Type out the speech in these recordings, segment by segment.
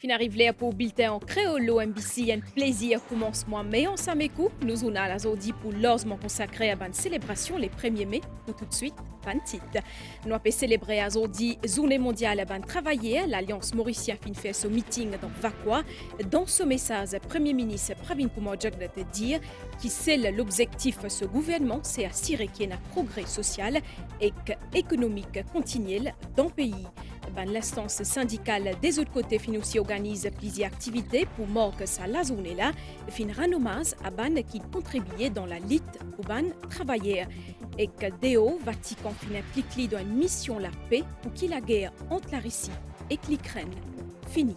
Fin arrive là pour bulletin en créole au MBC. Un plaisir commence moi, mais on s'en m'écoute. Nous on a la zodi pour l'osement consacré à une célébration les 1er mai. Pour tout de suite, ban titre. Nous avons célébré à zodi journée mondiale à ban travailler. L'Alliance Mauricien fin fait ce meeting dans Vakwa. Dans ce message, Premier ministre Pravin Kumar Jagnat dire que c'est l'objectif de ce gouvernement, c'est assurer qu'il y ait un progrès social et économique continuel dans le pays. L'instance syndicale des autres côtés fin aussi organise plusieurs activités pour marquer ça la journée là. Fin renommage à ban qui contribuait dans la lutte pour ban travailleurs. Et que Déo, Vatican fin implique dans une mission la paix pour qu'il la guerre entre la Russie et l'Ukraine finit.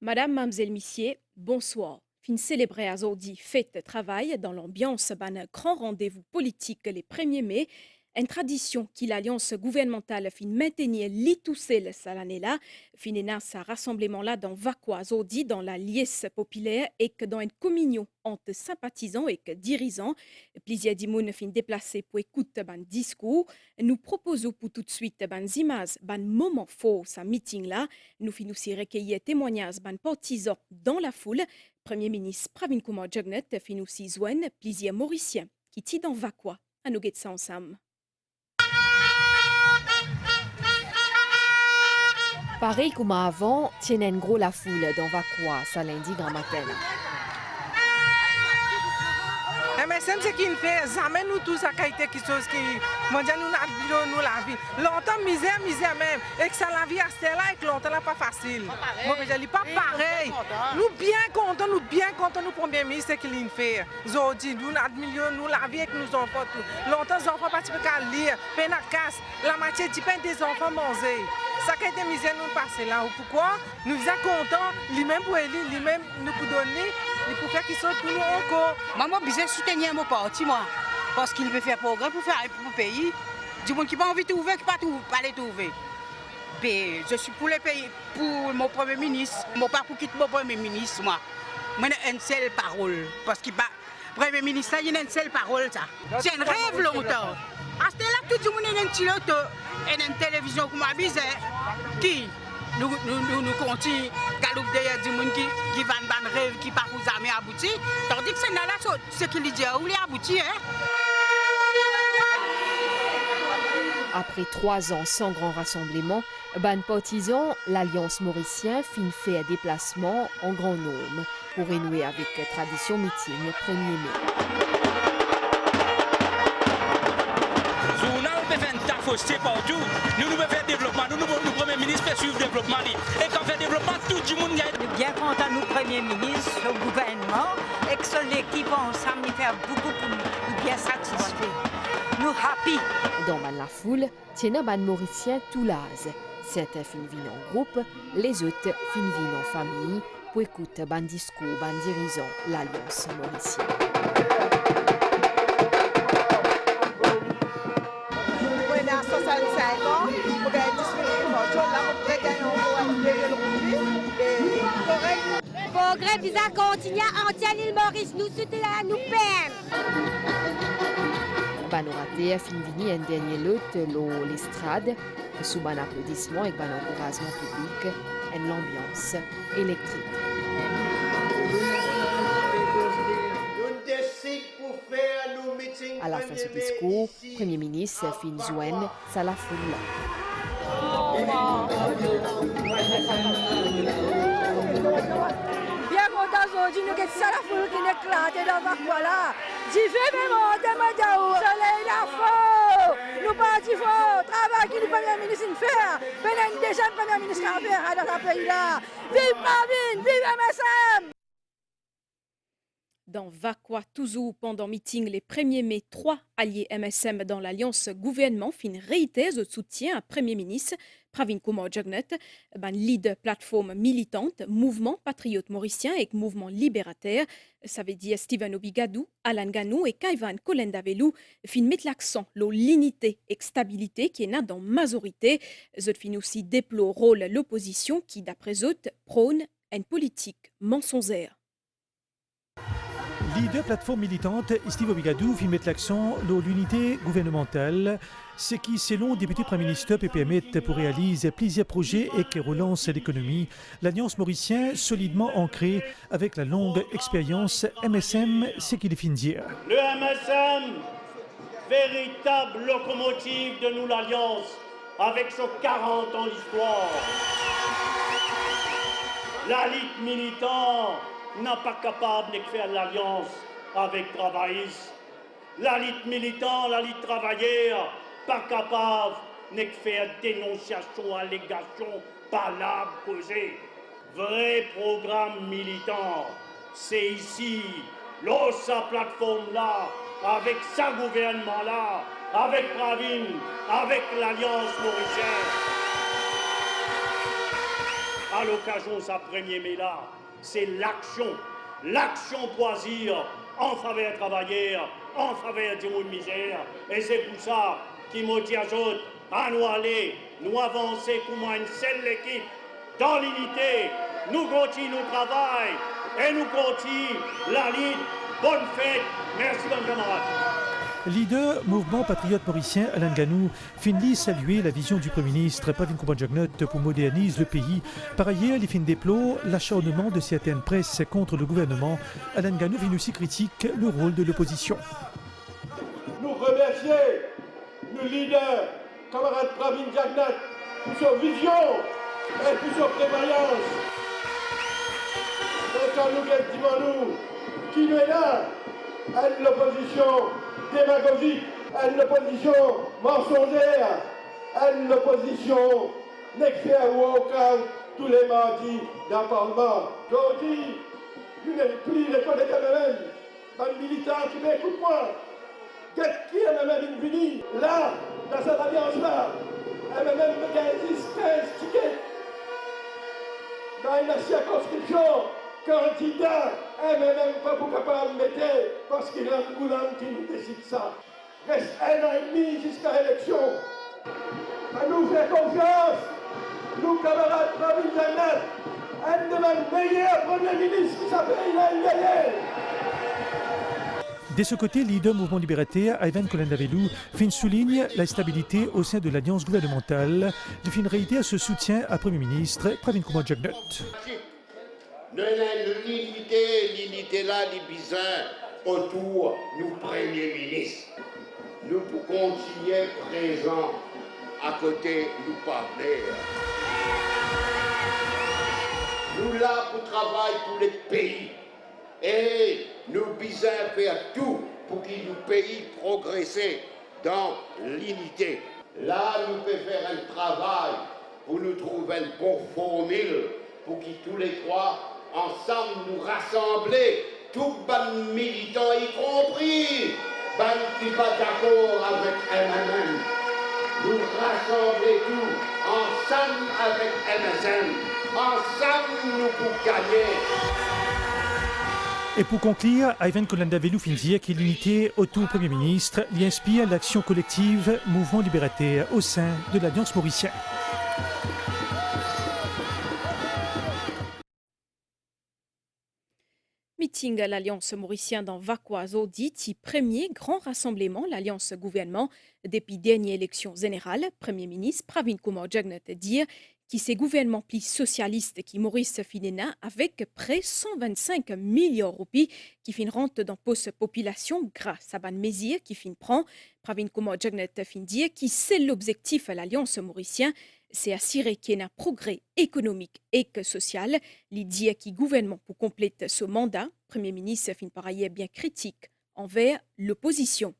Madame, Mademoiselle, Messieurs, bonsoir. Fin célébré à Zordi fête de travail dans l'ambiance d'un grand rendez-vous politique les 1er mai. Une tradition qui l'alliance gouvernementale fin maintenir l'itousel l'année-là. Fin sa rassemblement là dans Vakwa Zordi dans la liesse populaire et que dans une communion entre sympathisants et dirigeants. Plusieurs dimoun fin déplacé pour écouter ban discours. Nous proposons pour tout de suite ban images, ban moment fort sa meeting là. Nous fin aussi recueillir témoignages ban partisans dans la foule. Premier ministre Pravin Kumar Jagnat fin aussi joindre plusieurs Mauriciens qui tient dans Vakwa. À nous guetter ça ensemble. Pareil comme avant, tienen gros la foule dans Vakwa, ça lundi grand matin. MSM, c'est qu'il fait, jamais nous tous à qualité quelque chose qui, moi, nous la vie. Longtemps, misère même. Et que ça la vie à là et que longtemps, là, pas facile. Moi, je dis pas pareil. Nous bien contents, nous, Premier ministre, qu'il fait. Aujourd'hui, nous admirons, nous la vie avec nos enfants. Longtemps, les enfants participent à lire, peine à casse, la moitié du pain des enfants manger. Ça qui a été misère, nous passer là. Pourquoi? Nous sommes contents, lui-même pour élire, lui-même nous pour donner. Il faut faire qu'ils sont pour nous encore. Maman, je soutenir mon parti, moi. Parce qu'il veut faire progrès pour faire pour le pays. Du monde qui n'a pas envie de trouver, qui n'a pas aller trouver. Mais je suis pour le pays, pour mon Premier ministre. Je ne pas pour quitter mon Premier ministre, moi. Moi, j'ai une seule parole. Parce que le Premier ministre, il a une seule parole. C'est un rêve longtemps. À ce là, tout le monde a un petit loto et une télévision comme abusé. Qui nous continuons à galouper derrière du monde qui va un rêve qui pas vous jamais abouti. Tandis que c'est là ce qu'il dit, où il est abouti. Après 3 ans sans grand rassemblement, ban partisan, l'Alliance Mauricien fin fait un déplacement en grand nombre pour renouer avec tradition meeting le 1er mai. journal, nous pouvons faire un tas fausseté partout. Nous pouvons faire développement. Nous Premier ministre, peut suivre le développement. Et quand on fait développement, tout le monde gagne. Bien content, nous, Premier ministre, le gouvernement, et que l'équipe ensemble, nous fait beaucoup pour nous bien satisfaits. Nous happy. Dans la foule, tiens ban mauricien tout l'az. Certains fin vin en groupe, les autres fin vin en famille pour écouter ban discours, ban dirigeant l'Alliance mauricienne. À 65 ans, vous avez distribué le progrès visa continue entière l'île Maurice, nous soutenons, nous peine. Ban raté a fin vini un dernier lot l'estrade, sous ban applaudissement et ban encouragement public, en l'ambiance électrique. À la fin de ce discours, le Premier ministre fin joindre à la foule. Bien content aujourd'hui, nous avons ça la foule qui est éclatée dans ma foi là. J'y vais même en Damadaou, soleil la faux. Nous partons fort, travail qui le Premier ministre fait. Pendant déjà le Premier ministre a fait dans ce pays là. Vive Marvin, vive MSM! Dans Vakwa, toujours pendant meeting les 1er mai, 3 alliés MSM dans l'alliance gouvernement fin réitèrent le soutien à Premier ministre Pravin Kumar Jagnat, ban leader plateforme militante, mouvement patriote mauricien et mouvement libérateur. Ça veut dire Steven Obigadou, Alan Ganou et Kaivan Kolendavelou fin mettre l'accent sur l'unité et stabilité qui est là dans majorité. Zot fin aussi déplore rôle l'opposition qui, d'après eux, prône une politique mensongère. Leader plateforme militante, Steve Obigadou fit mettre l'accent sur l'unité gouvernementale, ce qui, selon le député Premier ministre peut permettre pour réaliser plusieurs projets et qui relance l'économie. L'Alliance mauricienne solidement ancrée avec la longue expérience MSM, ce qu'il définit dire. Le MSM, véritable locomotive de nous l'Alliance, avec son 40 ans d'histoire. La Ligue militant n'a pas capable de faire l'alliance avec travaillistes. La lutte militant, la lutte travailleur, pas capable de faire dénonciation, allégation, palabre, causée. Vrai programme militant, c'est ici, là, sa plateforme-là, avec sa gouvernement-là, avec Pravin, avec l'Alliance mauricienne. À l'occasion de sa 1er mai là, c'est l'action poisir en faveur des travailleurs, en faveur du monde misère. Et c'est pour ça qu'il m'a dit à nous aller, nous avancer comme une seule équipe, dans l'unité, nous continuons notre travail et nous continuons la lutte. Bonne fête, merci bonne camarade. Leader mouvement patriote mauricien Alan Ganou finit saluer la vision du Premier ministre Pravin Kumar Jagnat pour moderniser le pays. Par ailleurs, il fin déplore l'acharnement de certaines presses contre le gouvernement. Alan Ganou fin aussi critique le rôle de l'opposition. Nous remercions le leader, camarade Pravin Jagnat, pour sa vision et pour sa prévoyance. Quand nous disons qui est là, à l'opposition démagogique, à l'opposition mensongère, à l'opposition n'exfère tous les mardis dans le Parlement. Aujourd'hui, nous n'avons plus les collègues même, dans les militants qui m'écoutent-moi. Qu'est-ce qui est même fini là, dans cette alliance-là, elle m'a même gagné 15 tickets dans une circonscription. Candidat, elle n'est même pas capable de mettre parce qu'il y a un gouvernement qui nous décide ça. Reste 1 an et demi jusqu'à l'élection. À nous faire confiance, nous camarades Pravin Jagnat, elle demande meilleur Premier ministre qui s'appelle Ilan Gaye. De ce côté, leader mouvement libérateur, Ivan Kolendavelou, souligne la stabilité au sein de l'alliance gouvernementale. Il fin réitère ce soutien à Premier ministre Pravin Kumar Jagnat. L'unité là, les bizarres autour du Premier ministre. Nous pour continuer présents à côté du partenaires. Nous là pour travailler pour les pays. Et nous bizarres faire tout pour que nos pays progressent dans l'unité. Là, nous pouvons faire un travail pour nous trouver une bonne formule pour que tous les trois, ensemble, nous rassembler, tous les militants, y compris ceux qui ne sont pas d'accord avec MMM. Nous rassembler tous, ensemble avec MSM. Ensemble, nous pouvons gagner. Et pour conclure, Ivan Kolandavelu fin dire que l'unité autour du Premier ministre lui inspire l'action collective mouvement libérateur au sein de l'Alliance mauricienne. Meeting à l'Alliance mauricienne dans Vakwazo dit premier grand rassemblement l'Alliance gouvernement depuis dernière élection générale. Premier ministre Pravin Kumar Jagnat dire qui c'est gouvernement plus socialiste qui Maurice Finena avec près 125 millions de roupies qui fin rentre dans poste population grâce à ban mesure qui fin prend. Pravin Kumar Jagnat fin dire qui c'est l'objectif à l'Alliance mauricienne, c'est assurer qu'il y ait un progrès économique et social. L'idée qui gouvernement pour compléter ce mandat, Premier ministre fin par ailleurs bien critique envers l'opposition.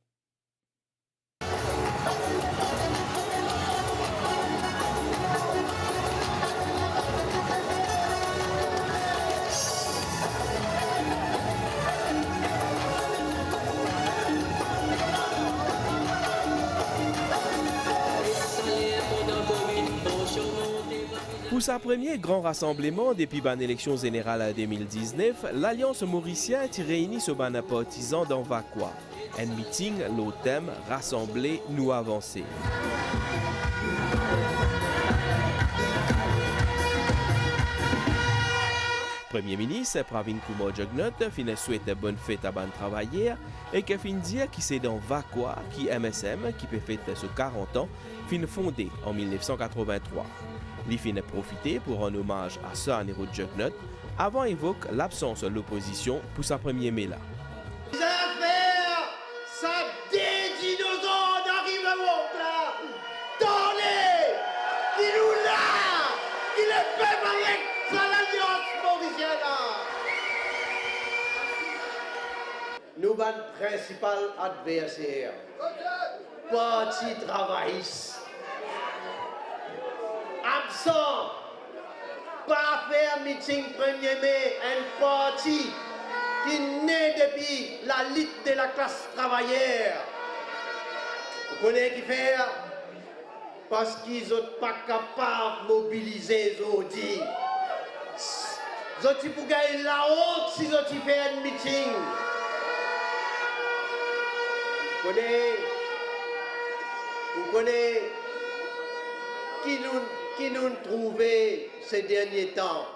Pour sa premier grand rassemblement depuis l'élection générale 2019, l'Alliance mauricienne est réunie sur ban partisans dans Vakwa. Un meeting, le thème rassembler, nous avancer. Premier ministre Pravin Kumar Jagnat fin souhaite bonne fête à ban travailleurs et que fin dire qui c'est dans Vakwa qui MSM qui peut fêter sur 40 ans fin fondé en 1983. Il fin profiter pour un hommage à Sir Anirudh Jagnat avant évoque l'absence de l'opposition pour sa première méla. Les affaires, ça des dinosaures d'arrive à là. Attendez, qui nous là, qui le fait avec ça l'Alliance mauricienne là. Nous ban principal adversaire, Parti travailliste. Absent, pas faire meeting 1er mai, un parti qui naît depuis la lutte de la classe travaillère. Vous connaissez qui faire? Parce qu'ils sont pas capables de mobiliser les autres. Ils ont pour gagner la honte si ils ont fait un meeting. Vous connaissez qui nous trouvait ces derniers temps.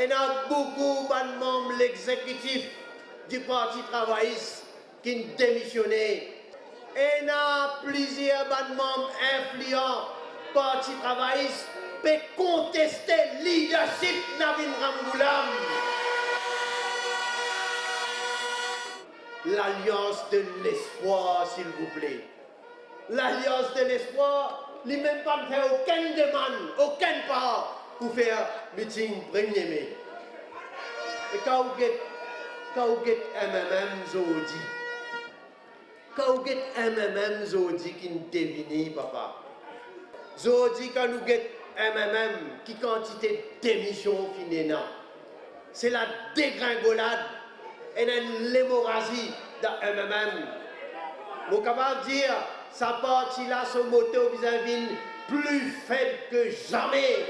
Il y a beaucoup de membres de l'exécutif du Parti travailliste qui ont démissionné. Il y a plusieurs membres influents du Parti travailliste qui peuvent contester le leadership de Navin Ramgoolam. L'Alliance de l'espoir, s'il vous plaît. L'Alliance de l'espoir, il n'a même pas fait aucune demande, aucun pas pour faire meeting 1er mai. Et quand vous avez MMM Zodi, quand vous avez MMM Zodi qui nous devine, papa, Zodi, quand nous avons MMM, qui quantité de démission finina, c'est la dégringolade et l'hémorragie de MMM. Vous êtes capable de dire, sa partie là, son moteur vis-à-vis plus faible que jamais.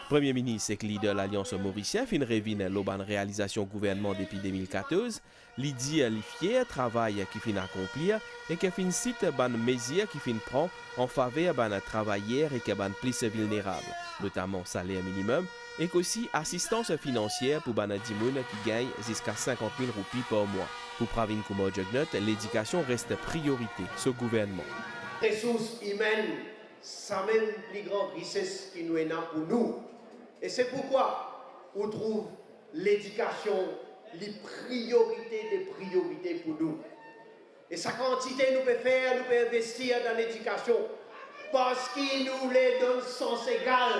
Premier ministre et leader de l'Alliance mauricienne fin revine l'auban réalisation gouvernement depuis 2014, li dit li fier travail qui fin accomplir et que fin cite ban mesures qui fin prend en faveur ban travailleurs et que ban plus vulnérables, notamment salaire minimum et qu'aussi assistance financière pour ban dimoun qui gagne jusqu'à 50 000 roupies par mois. Pour Pravin Kumar Jagnat, l'éducation reste priorité ce gouvernement. Ressources humaines, ça même plus grande richesse qui nous est là pour nous. Et c'est pourquoi on trouve l'éducation les priorités des priorités pour nous. Et sa quantité nous peut faire, nous peut investir dans l'éducation parce qu'il nous les donne sens égal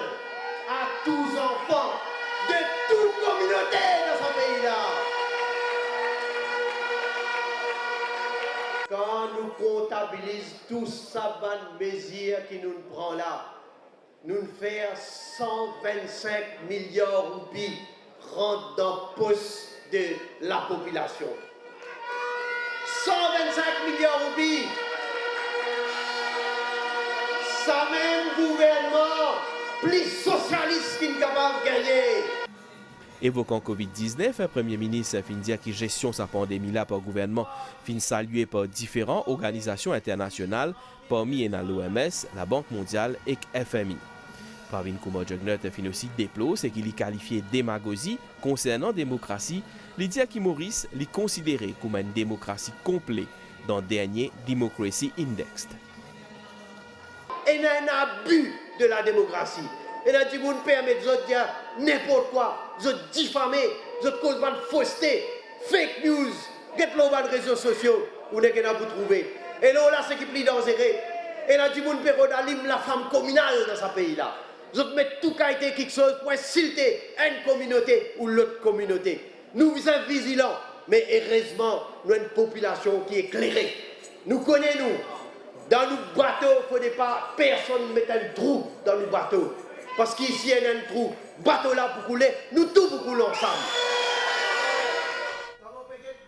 à tous enfants de toute communauté dans ce pays-là. tout ça, bonne mesure qui nous prend là, nous faisons 125 milliards de roupies rentrent dans le poste de la population. 125 milliards de roupies. Ça même gouvernement plus socialiste qui n'est capable de gagner. Évoquant Covid-19, Premier ministre fin dire que gestion sa pandémie là par gouvernement fin salué par différentes organisations internationales, parmi l'OMS, la Banque mondiale et FMI. Pravin Kumar-Jugnauth fin aussi déplore ce qu'il y qualifié démagogie concernant la démocratie. Il dit que Maurice l'y considéré comme une démocratie complète dans le dernier Democracy Index. Et il y a un abus de la démocratie. Et là, vous permettez de dire n'importe quoi, de diffamer, de causer de fausseté, fake news, get l'eau dans les réseaux sociaux, où n'est-ce que vous trouvez. Et là, c'est qui est plus dangereux. Et là, vous permettez la femme communale dans ce pays-là. Vous mettez tout qualité quelque chose pour insulter une communauté ou l'autre communauté. Nous sommes vigilants, mais heureusement, nous avons une population qui est éclairée. Nous connaissons, dans nos bateaux, il ne faut pas personne mette un trou dans nos bateaux. Parce qu'ici, il y a un trou, bateau là pour couler, nous tous pour couler ensemble.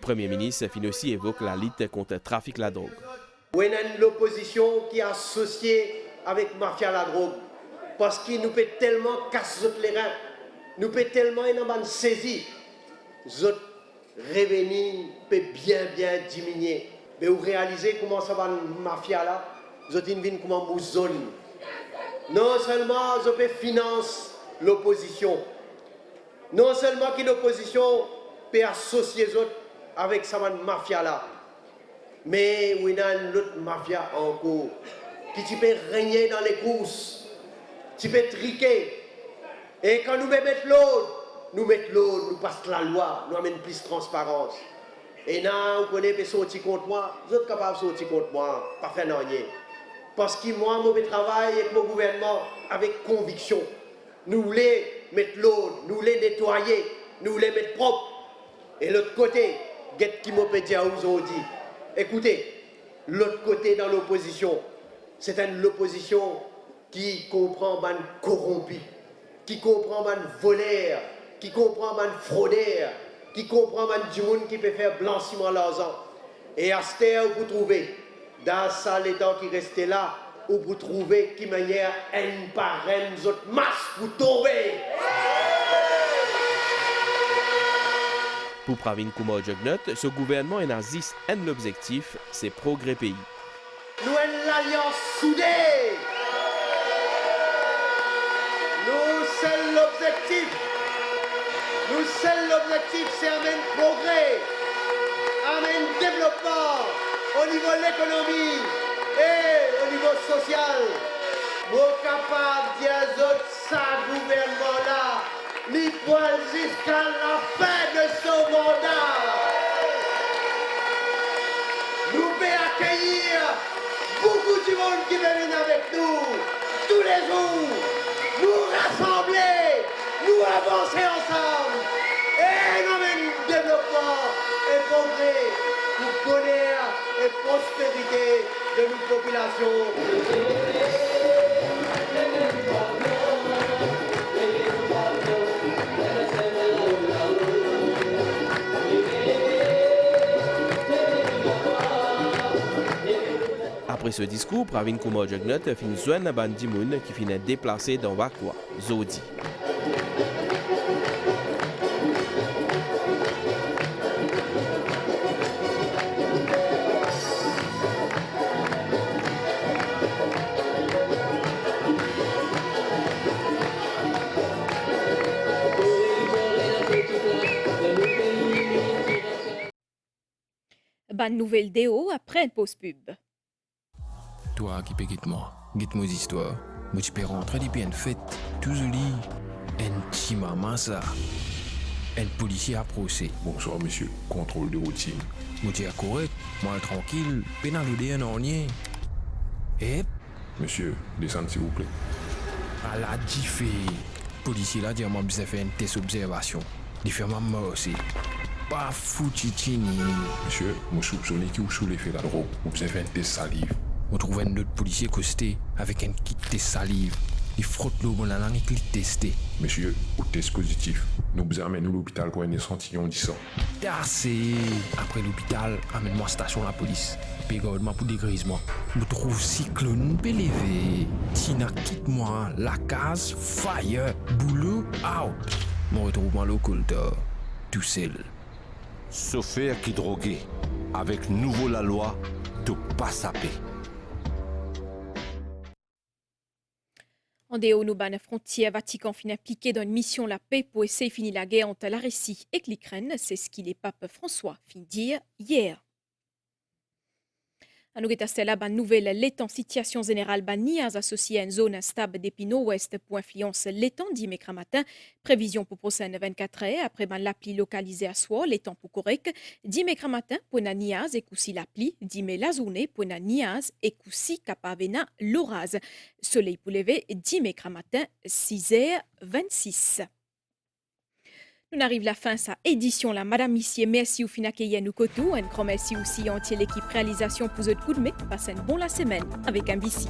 Premier ministre fin aussi évoque la lutte contre le trafic de la drogue. Il y a l'opposition qui est associée avec la mafia de la drogue. Parce qu'il nous peut tellement casser les reins, nous peut tellement énormément saisir. Notre revenu peut bien diminuer. Mais vous réalisez comment ça va la mafia là, vous avez une comment vous zone. Non seulement vous peut financer l'opposition, non seulement que l'opposition peut associer les autres avec sa mafia là, mais il y a une autre mafia encore qui peut régner dans les courses. Tu peux triquer. Et quand nous mettons l'autre, nous passons la loi, nous amènons plus de transparence. Et là, vous connaissez, sortir contre moi, vous êtes capables de sortir contre moi, pas faire rien. Parce que moi, je travaille avec mon gouvernement avec conviction. Nous voulons mettre l'autre, nous voulons nettoyer, nous voulons mettre propre. Et l'autre côté, get qui m'a dit à aujourd'hui. Écoutez, l'autre côté dans l'opposition, c'est l'opposition qui comprend man corrompu, qui comprend man voleur, qui comprend man fraudeur, qui comprend man du monde qui peut faire blanchiment l'argent. Et à ce terre, vous trouvez, dans ça, les temps qui restaient là, où vous trouvez qui manière une par une autres masse pour tomber. Pour Pravin Kumar-Jugnauth, ce gouvernement est nazis et l'objectif, c'est progrès pays. Nous avons l'alliance soudée. Nous, c'est l'objectif. Nous, c'est l'objectif, c'est amener progrès, amener développement au niveau de l'économie et au niveau social. Nous sommes capables de dire aux autres, ça, gouvernement-là, l'étoile jusqu'à la fin de son mandat. Nous pouvons accueillir beaucoup de monde qui viennent avec nous tous les jours. Nous rassembler, nous avancer ensemble et nous mener développement et progrès pour bonheur et prospérité de nos populations. Après ce discours, Pravin Kumar-Jugnauth finit joindre Ban Ki-moon qui finit déplacé dans Wakwa, Zodi. Ban nouvelle déo après une pause pub. Toi qui peux quitter moi, quitte mes histoires. Mais tu peux rentrer depuis une fête, tout joli. Un petit maman ça. Un policier à procès. Bonsoir monsieur, contrôle de routine. Moi tu es correct, moi tranquille, pénalité un ornier. Et monsieur, descendez s'il vous plaît. À la diffé. Policier là dit moi besoin faire un test observation. Il fait ma mort aussi. Pas foutu tini. Monsieur, moi soupçonne qui ou sous l'effet de la drogue, vous besoin faire un test salive. On trouve un autre policier costé avec un kit de salive. Il frotte l'eau dans la langue et il testé. Monsieur, au test positif, nous amenons à l'hôpital pour un échantillon de sang. Assez. Après l'hôpital, amène-moi à la station de la police. Pégode-moi pour dégrisement. Me trouve cyclone pélévé. Tina, quitte-moi. La case, fire, boulot, out. Mon retrouvement local, tout seul. Chauffeur qui drogué. Avec nouveau la loi, tout pas sapé. En dehors nous ban frontière, Vatican fin impliqué dans une mission la paix pour essayer de finir la guerre entre la Russie et l'Ukraine. C'est ce qu'il est pape François fin dire hier. À nous là ban nouvelle l'étang situation générale ban nias associé à une zone instable depuis nord-ouest pour influence l'étang dit mercredi matin. Prévision pour prochaine 24 heures après ban l'appli localisée à soi l'étang pour correct. Dit mercredi matin pour na nias et coussi l'appli. Dit mais la journée pour na nias et coussi capavena l'orage. Soleil pour lever dit mercredi matin 6h26. Nous arrive la fin sa édition la Madame Missier, merci au finakeya nous kotou, un grand merci aussi entier l'équipe réalisation pour ce coup de main, passez une bonne la semaine avec un BC.